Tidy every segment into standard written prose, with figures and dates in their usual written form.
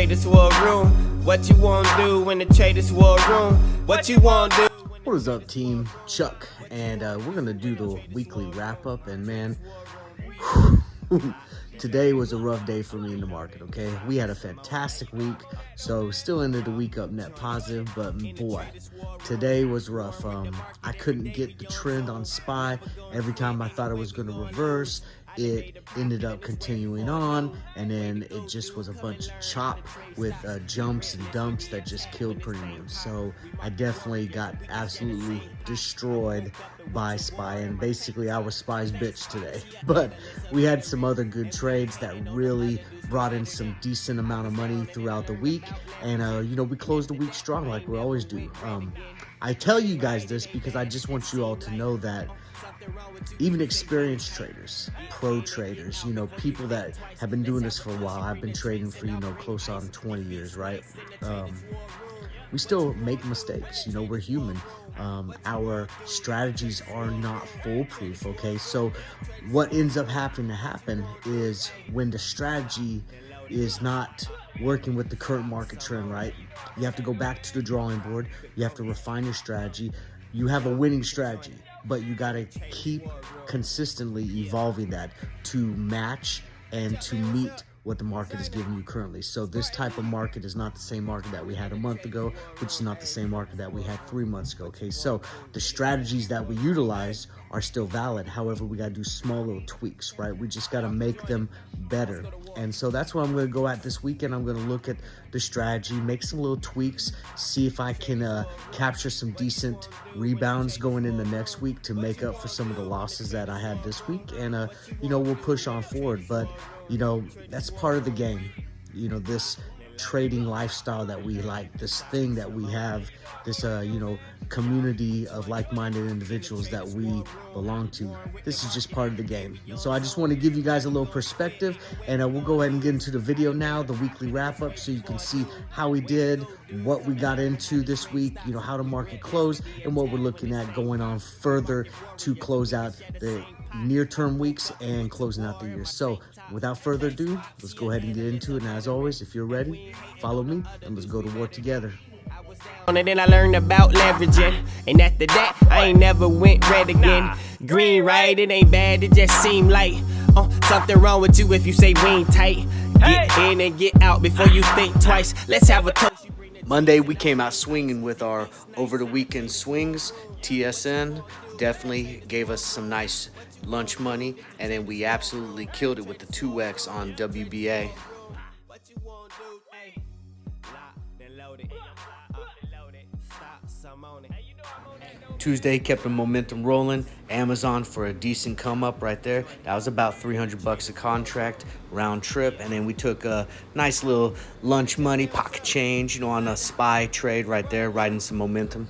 traders war room. What you wanna do when the traders war room? What you wanna do? What is up, team? Chuck, and we're gonna do the weekly wrap up. And man, today was a rough day for me in the market. Okay, we had a fantastic week, so still ended the week up net positive, but boy, today was rough. I couldn't get the trend on SPY. Every time I thought it was going to reverse, it ended up continuing on, and then it just was a bunch of chop with jumps and dumps that just killed premiums. So I definitely got absolutely destroyed by SPY, and basically I was SPY's bitch today. But we had some other good trades that really brought in some decent amount of money throughout the week, and we closed the week strong like we always do. I tell you guys this because I just want you all to know that even experienced traders, pro traders, people that have been doing this for a while, I've been trading for, close on 20 years, right? We still make mistakes. We're human. Our strategies are not foolproof, okay? So what ends up having to happen is when the strategy is not working with the current market trend, right? You have to go back to the drawing board. You have to refine your strategy. You have a winning strategy, but you got to keep consistently evolving that to match and to meet what the market is giving you currently. So this type of market is not the same market that we had a month ago, which is not the same market that we had 3 months ago, okay? So the strategies that we utilize are still valid. However, we got to do small little tweaks, right? We just got to make them better. And so that's what I'm going to go at this weekend. I'm going to look at the strategy, make some little tweaks, see if I can capture some decent rebounds going in the next week to make up for some of the losses that I had this week. And, we'll push on forward. But, that's part of the game. This trading lifestyle that we like, this thing that we have, this, community of like-minded individuals that we belong to. This is just part of the game. And so I just want to give you guys a little perspective, and we'll go ahead and get into the video now, the weekly wrap-up, so you can see how we did, what we got into this week, how the market closed, and what we're looking at going on further to close out the near-term weeks and closing out the year. So without further ado, let's go ahead and get into it. And as always, if you're ready, follow me and let's go to war together. And then I learned about leveraging, and after that I ain't never went red again. Green, right? It ain't bad, it just seemed like something wrong with you if you say we ain't tight. Get in and get out before you think twice. Let's have a toast. Monday we came out swinging with our over the weekend swings. TSN definitely gave us some nice lunch money, and then we absolutely killed it with the 2x on WBA. Tuesday kept the momentum rolling. Amazon for a decent come up right there. That was about $300 a contract round trip, and then we took a nice little lunch money pocket change, on a SPY trade right there, riding some momentum.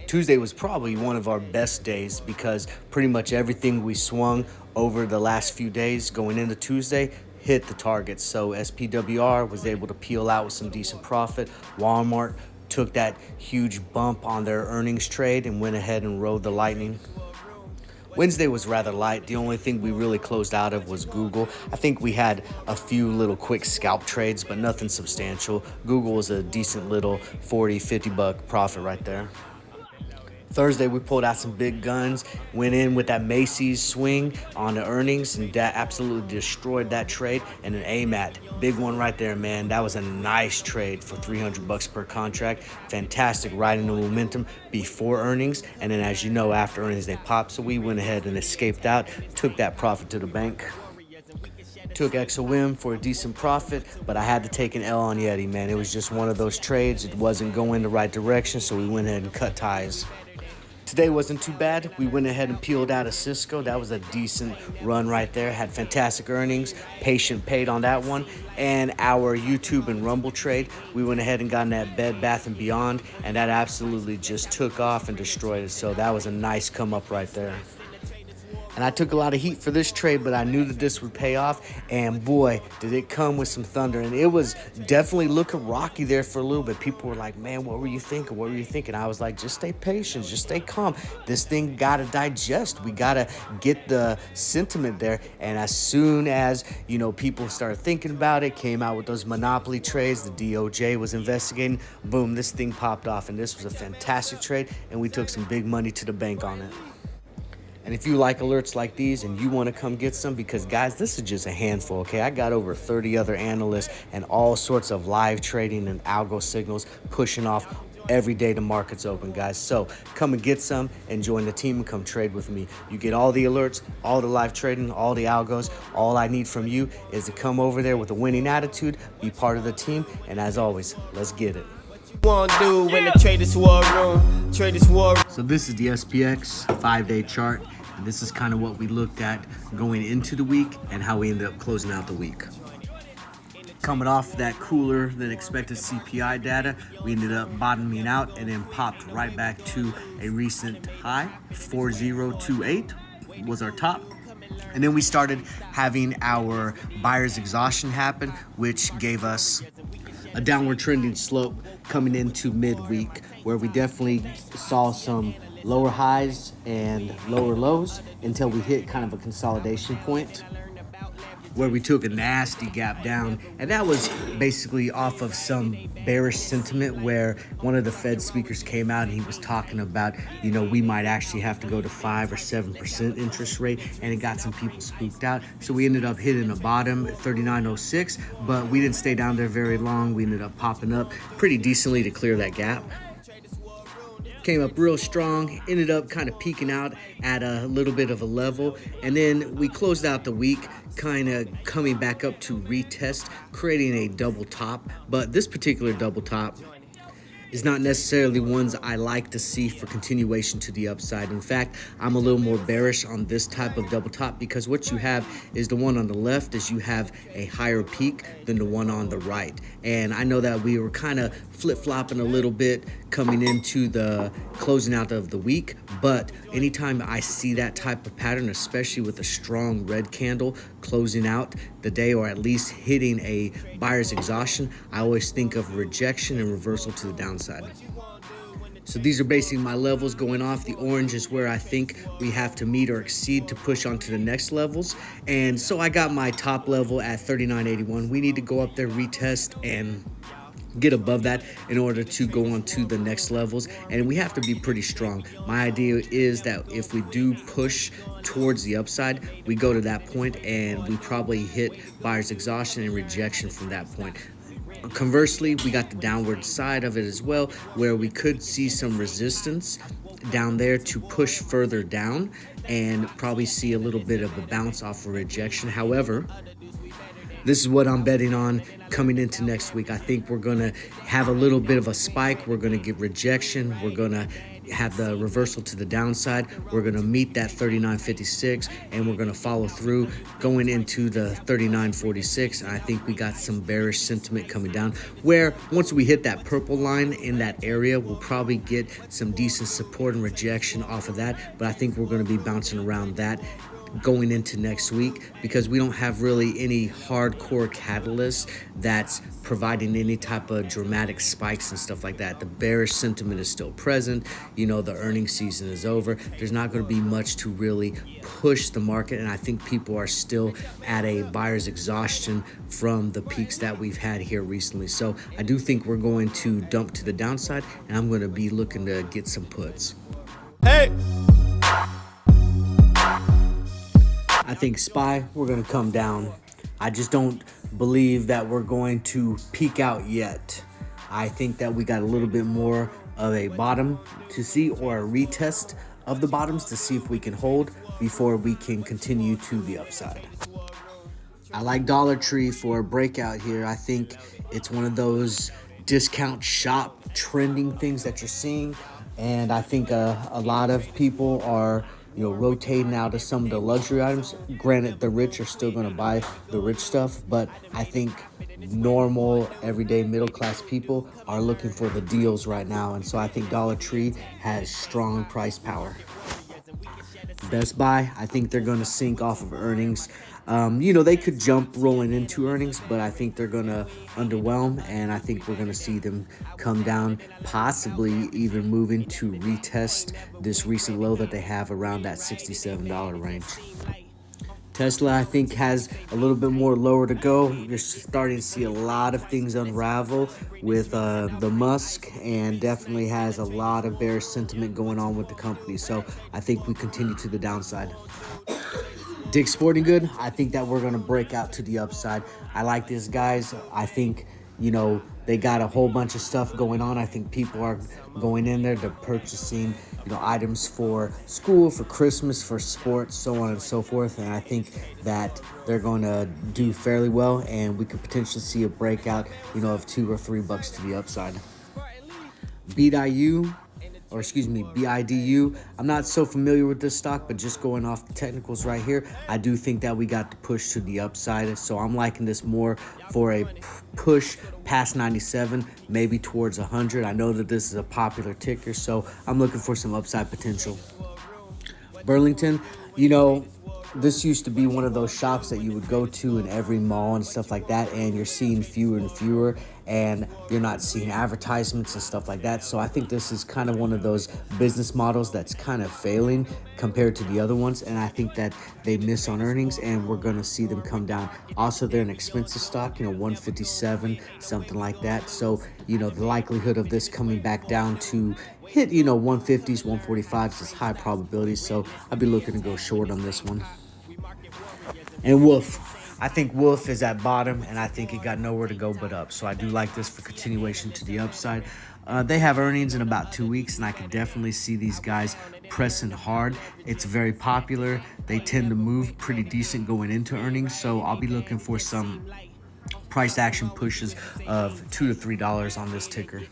Tuesday was probably one of our best days because pretty much everything we swung over the last few days going into Tuesday hit the targets. So SPWR was able to peel out with some decent profit. Walmart took that huge bump on their earnings trade and went ahead and rode the lightning. Wednesday was rather light. The only thing we really closed out of was Google. I think we had a few little quick scalp trades, but nothing substantial. Google was a decent little $40-50 profit right there. Thursday, we pulled out some big guns, went in with that Macy's swing on the earnings, and that absolutely destroyed that trade. And an AMAT, big one right there, man. That was a nice trade for $300 per contract. Fantastic, riding the momentum before earnings. And then, as you know, after earnings, they popped. So we went ahead and escaped out, took that profit to the bank. Took XOM for a decent profit, but I had to take an L on Yeti, man. It was just one of those trades. It wasn't going the right direction, so we went ahead and cut ties. Today wasn't too bad. We went ahead and peeled out of Cisco. That was a decent run right there. Had fantastic earnings. Patient paid on that one. And our YouTube and Rumble trade, we went ahead and got in that Bed Bath & Beyond, and that absolutely just took off and destroyed it. So that was a nice come up right there. And I took a lot of heat for this trade, but I knew that this would pay off. And boy, did it come with some thunder. And it was definitely looking rocky there for a little bit. People were like, man, what were you thinking? What were you thinking? I was like, just stay patient, just stay calm. This thing got to digest. We got to get the sentiment there. And as soon as, people started thinking about it, came out with those monopoly trades, the DOJ was investigating, boom, this thing popped off. And this was a fantastic trade. And we took some big money to the bank on it. And if you like alerts like these and you want to come get some, because guys, this is just a handful, okay? I got over 30 other analysts and all sorts of live trading and algo signals pushing off every day the market's open, guys. So come and get some and join the team and come trade with me. You get all the alerts, all the live trading, all the algos. All I need from you is to come over there with a winning attitude, be part of the team, and as always, let's get it. Do when the traders war room, traders war. So this is the SPX 5-day chart. And this is kind of what we looked at going into the week and how we ended up closing out the week. Coming off that cooler than expected CPI data, we ended up bottoming out and then popped right back to a recent high. 4028 was our top. And then we started having our buyer's exhaustion happen, which gave us a downward trending slope coming into midweek, where we definitely saw some lower highs and lower lows until we hit kind of a consolidation point where we took a nasty gap down. And that was basically off of some bearish sentiment where one of the Fed speakers came out and he was talking about, we might actually have to go to 5 or 7% interest rate, and it got some people spooked out. So we ended up hitting a bottom at 39.06, but we didn't stay down there very long. We ended up popping up pretty decently to clear that gap. Came up real strong, ended up kind of peaking out at a little bit of a level, and then we closed out the week kind of coming back up to retest, creating a double top. But this particular double top is not necessarily ones I like to see for continuation to the upside. In fact, I'm a little more bearish on this type of double top, because what you have is the one on the left is you have a higher peak than the one on the right. And I know that we were kind of flip-flopping a little bit coming into the closing out of the week, but anytime I see that type of pattern, especially with a strong red candle closing out the day or at least hitting a buyer's exhaustion, I always think of rejection and reversal to the downside. So these are basically my levels going off. The orange is where I think we have to meet or exceed to push on to the next levels. And so I got my top level at 39.81. We need to go up there, retest, and get above that in order to go on to the next levels, and we have to be pretty strong. My idea is that if we do push towards the upside, we go to that point and we probably hit buyer's exhaustion and rejection from that point. Conversely, we got the downward side of it as well, where we could see some resistance down there to push further down and probably see a little bit of a bounce off of rejection. However, this is what I'm betting on coming into next week. I think we're going to have a little bit of a spike. We're going to get rejection. We're going to have the reversal to the downside. We're going to meet that 39.56, and we're going to follow through going into the 39.46. And I think we got some bearish sentiment coming down, where once we hit that purple line in that area, we'll probably get some decent support and rejection off of that. But I think we're going to be bouncing around that going into next week, because we don't have really any hardcore catalyst that's providing any type of dramatic spikes and stuff like that. The bearish sentiment is still present. The earnings season is over. There's not going to be much to really push the market, and I think people are still at a buyer's exhaustion from the peaks that we've had here recently. So I do think we're going to dump to the downside, and I'm going to be looking to get some puts. Hey! I think SPY, we're going to come down. I just don't believe that we're going to peak out yet. I think that we got a little bit more of a bottom to see, or a retest of the bottoms to see if we can hold before we can continue to the upside. I like Dollar Tree for a breakout here. I think it's one of those discount shop trending things that you're seeing. And I think a lot of people are rotating out of some of the luxury items. Granted, the rich are still going to buy the rich stuff, but I think normal, everyday, middle-class people are looking for the deals right now. And so I think Dollar Tree has strong price power. Best Buy, I think they're going to sink off of earnings. They could jump rolling into earnings, but I think they're going to underwhelm, and I think we're going to see them come down, possibly even moving to retest this recent low that they have around that $67 range. Tesla, I think, has a little bit more lower to go. You're starting to see a lot of things unravel with the Musk, and definitely has a lot of bearish sentiment going on with the company. So I think we continue to the downside. Dick's Sporting Good, I think that we're going to break out to the upside. I like this, guys. I think, they got a whole bunch of stuff going on. I think people are going in there, they're purchasing, items for school, for Christmas, for sports, so on and so forth. And I think that they're going to do fairly well, and we could potentially see a breakout, of $2 or $3 to the upside. BIDU, I'm not so familiar with this stock, but just going off the technicals right here, I do think that we got the push to the upside. So I'm liking this more for a push past 97, maybe towards 100. I know that this is a popular ticker, so I'm looking for some upside potential. Burlington, this used to be one of those shops that you would go to in every mall and stuff like that, and you're seeing fewer and fewer, and you're not seeing advertisements and stuff like that. So I think this is kind of one of those business models that's kind of failing compared to the other ones, and I think that they miss on earnings, and we're going to see them come down. Also, they're an expensive stock, 157, something like that. So, the likelihood of this coming back down to hit, 150s, 145s is high probability. So I'll be looking to go short on this one. And Wolf, I think Wolf is at bottom, and I think it got nowhere to go but up. So I do like this for continuation to the upside. They have earnings in about 2 weeks, and I can definitely see these guys pressing hard. It's very popular. They tend to move pretty decent going into earnings, so I'll be looking for some price action pushes of $2 to $3 on this ticker.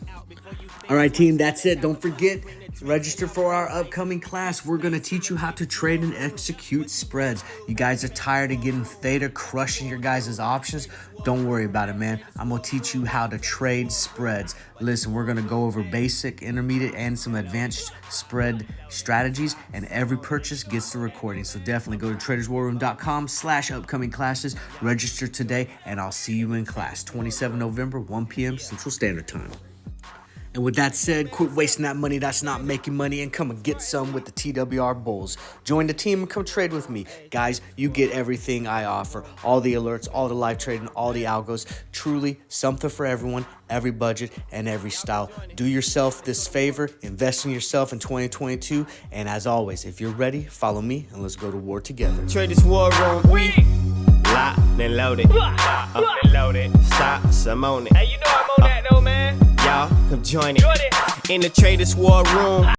All right, team, that's it. Don't forget, register for our upcoming class. We're going to teach you how to trade and execute spreads. You guys are tired of getting theta crushing your guys' options? Don't worry about it, man. I'm going to teach you how to trade spreads. Listen, we're going to go over basic, intermediate, and some advanced spread strategies, and every purchase gets the recording. So definitely go to traderswarroom.com/upcoming classes. Register today, and I'll see you in class. 27 November, 1 p.m. Central Standard Time. And with that said, quit wasting that money that's not making money and come and get some with the TWR Bulls. Join the team and come trade with me. Guys, you get everything I offer. All the alerts, all the live trading, all the algos. Truly something for everyone, every budget, and every style. Do yourself this favor. Invest in yourself in 2022. And as always, if you're ready, follow me and let's go to war together. Traders War Room, we lock, then load it. Stop, some on it. Hey, I'm on that though, man. Y'all, come join it. In the Traders War Room.